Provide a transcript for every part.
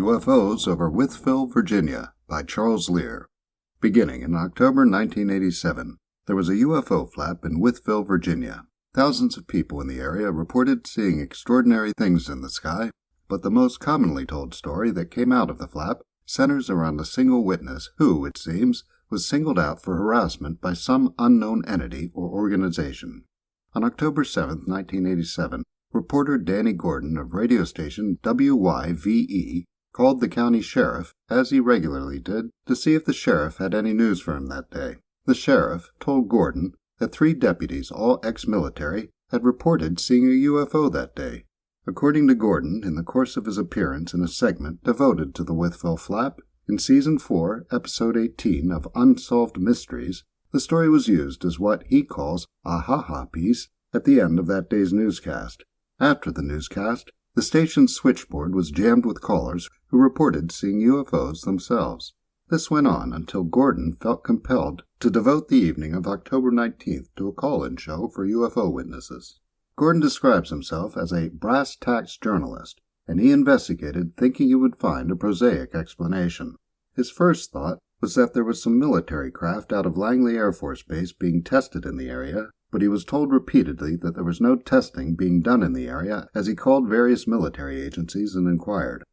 UFOs over Wytheville, Virginia, by Charles Lear. Beginning in October 1987, there was a UFO flap in Wytheville, Virginia. Thousands of people in the area reported seeing extraordinary things in the sky, but the most commonly told story that came out of the flap centers around a single witness who, it seems, was singled out for harassment by some unknown entity or organization. On October 7, 1987, reporter Danny Gordon of radio station WYVE called the county sheriff, as he regularly did, to see if the sheriff had any news for him that day. The sheriff told Gordon that 3 deputies, all ex-military, had reported seeing a UFO that day. According to Gordon, in the course of his appearance in a segment devoted to the Wytheville flap, in Season 4, Episode 18 of Unsolved Mysteries, the story was used as what he calls a ha-ha piece at the end of that day's newscast. After the newscast, the station's switchboard was jammed with callers who reported seeing UFOs themselves. This went on until Gordon felt compelled to devote the evening of October 19th to a call-in show for UFO witnesses. Gordon describes himself as a brass-tacks journalist, and he investigated thinking he would find a prosaic explanation. His first thought was that there was some military craft out of Langley Air Force Base being tested in the area, but he was told repeatedly that there was no testing being done in the area as he called various military agencies and inquired.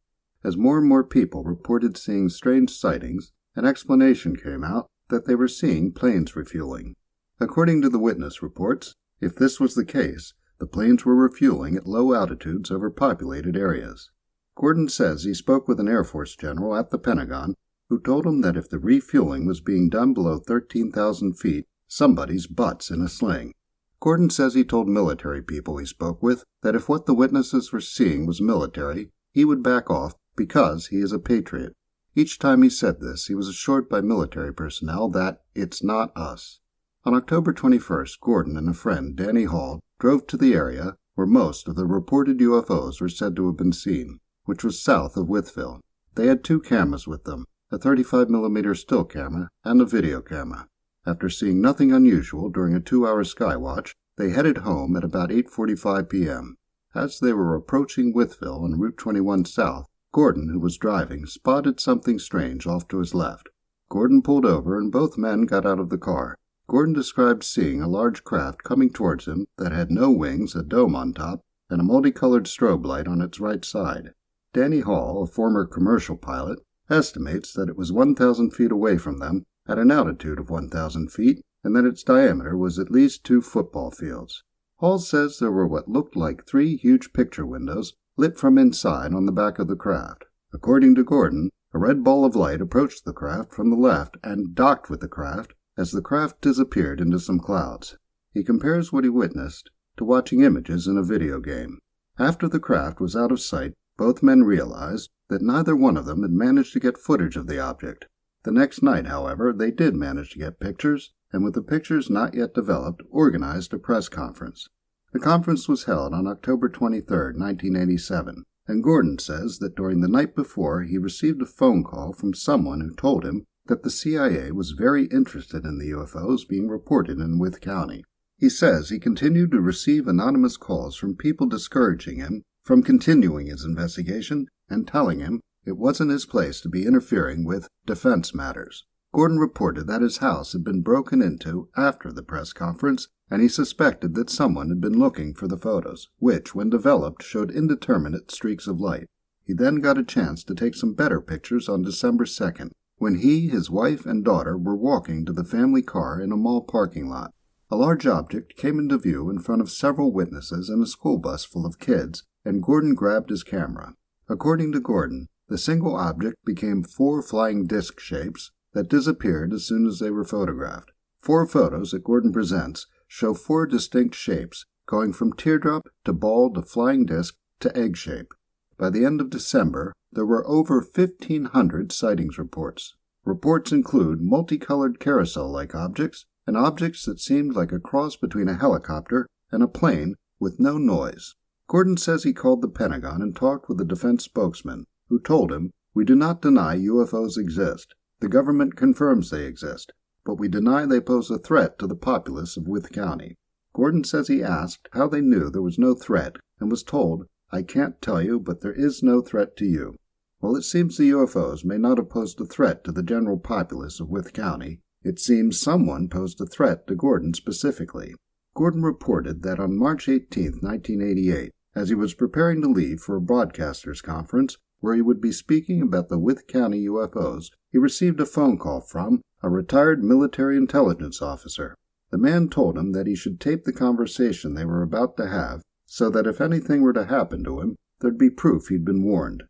As more and more people reported seeing strange sightings, an explanation came out that they were seeing planes refueling. According to the witness reports, if this was the case, the planes were refueling at low altitudes over populated areas. Gordon says he spoke with an Air Force general at the Pentagon who told him that if the refueling was being done below 13,000 feet, somebody's butt's in a sling. Gordon says he told military people he spoke with that if what the witnesses were seeing was military, he would back off because he is a patriot. Each time he said this, he was assured by military personnel that it's not us. On October 21st, Gordon and a friend, Danny Hall, drove to the area where most of the reported UFOs were said to have been seen, which was south of Wytheville. They had 2 cameras with them, a 35mm still camera and a video camera. After seeing nothing unusual during a 2-hour sky watch, they headed home at about 8:45 p.m. As they were approaching Wytheville on Route 21 South, Gordon, who was driving, spotted something strange off to his left. Gordon pulled over and both men got out of the car. Gordon described seeing a large craft coming towards him that had no wings, a dome on top, and a multicolored strobe light on its right side. Danny Hall, a former commercial pilot, estimates that it was 1,000 feet away from them at an altitude of 1,000 feet and that its diameter was at least 2 football fields. Hall says there were what looked like 3 huge picture windows lit from inside on the back of the craft. According to Gordon, a red ball of light approached the craft from the left and docked with the craft as the craft disappeared into some clouds. He compares what he witnessed to watching images in a video game. After the craft was out of sight, both men realized that neither one of them had managed to get footage of the object. The next night, however, they did manage to get pictures, and with the pictures not yet developed, organized a press conference. The conference was held on October 23, 1987, and Gordon says that during the night before he received a phone call from someone who told him that the CIA was very interested in the UFOs being reported in Wythe County. He says he continued to receive anonymous calls from people discouraging him from continuing his investigation and telling him it wasn't his place to be interfering with defense matters. Gordon reported that his house had been broken into after the press conference, and he suspected that someone had been looking for the photos, which, when developed, showed indeterminate streaks of light. He then got a chance to take some better pictures on December 2nd, when he, his wife, and daughter were walking to the family car in a mall parking lot. A large object came into view in front of several witnesses and a school bus full of kids, and Gordon grabbed his camera. According to Gordon, the single object became 4 flying disc shapes that disappeared as soon as they were photographed. 4 photos that Gordon presents show 4 distinct shapes, going from teardrop to ball to flying disc to egg shape. By the end of December, there were over 1,500 sightings reports. Reports include multicolored carousel-like objects and objects that seemed like a cross between a helicopter and a plane with no noise. Gordon says he called the Pentagon and talked with a defense spokesman, who told him, "We do not deny UFOs exist. The government confirms they exist, but we deny they pose a threat to the populace of Wythe County." Gordon says he asked how they knew there was no threat and was told, "I can't tell you, but there is no threat to you." While it seems the UFOs may not have posed a threat to the general populace of Wythe County, it seems someone posed a threat to Gordon specifically. Gordon reported that on March 18, 1988, as he was preparing to leave for a broadcasters conference where he would be speaking about the Wythe County UFOs, he received a phone call from a retired military intelligence officer. The man told him that he should tape the conversation they were about to have so that if anything were to happen to him, there'd be proof he'd been warned.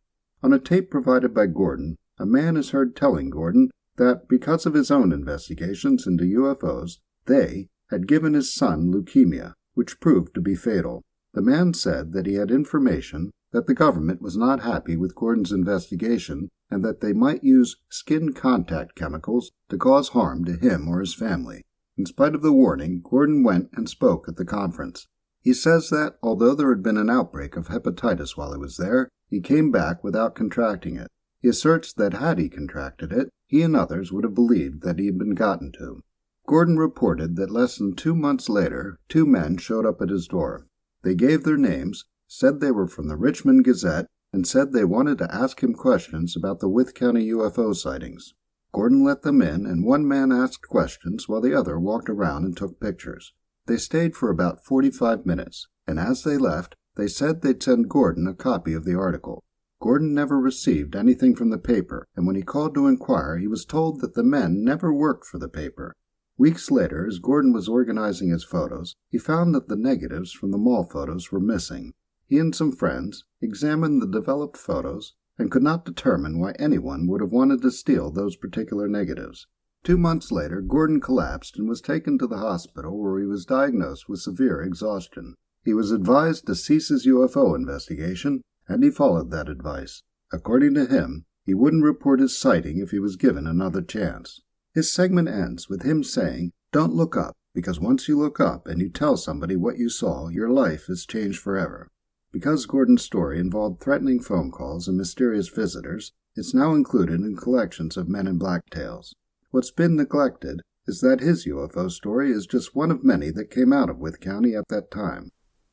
On a tape provided by Gordon, a man is heard telling Gordon that because of his own investigations into UFOs, they had given his son leukemia, which proved to be fatal. The man said that he had information that the government was not happy with Gordon's investigation and that they might use skin contact chemicals to cause harm to him or his family. In spite of the warning, Gordon went and spoke at the conference. He says that, although there had been an outbreak of hepatitis while he was there, he came back without contracting it. He asserts that had he contracted it, he and others would have believed that he had been gotten to. Gordon reported that less than 2 months later, 2 men showed up at his door. They gave their names, said they were from the Richmond Gazette, and said they wanted to ask him questions about the Wythe County UFO sightings. Gordon let them in, and one man asked questions while the other walked around and took pictures. They stayed for about 45 minutes, and as they left, they said they'd send Gordon a copy of the article. Gordon never received anything from the paper, and when he called to inquire, he was told that the men never worked for the paper. Weeks later, as Gordon was organizing his photos, he found that the negatives from the mall photos were missing. He and some friends examined the developed photos and could not determine why anyone would have wanted to steal those particular negatives. 2 months later, Gordon collapsed and was taken to the hospital where he was diagnosed with severe exhaustion. He was advised to cease his UFO investigation, and he followed that advice. According to him, he wouldn't report his sighting if he was given another chance. His segment ends with him saying, "Don't look up, because once you look up and you tell somebody what you saw, your life is changed forever." Because Gordon's story involved threatening phone calls and mysterious visitors, it's now included in collections of Men in Black tales. What's been neglected is that his UFO story is just one of many that came out of Wythe County at that time.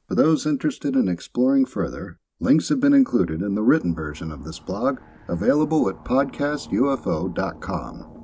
For those interested in exploring further, links have been included in the written version of this blog, available at podcastufo.com.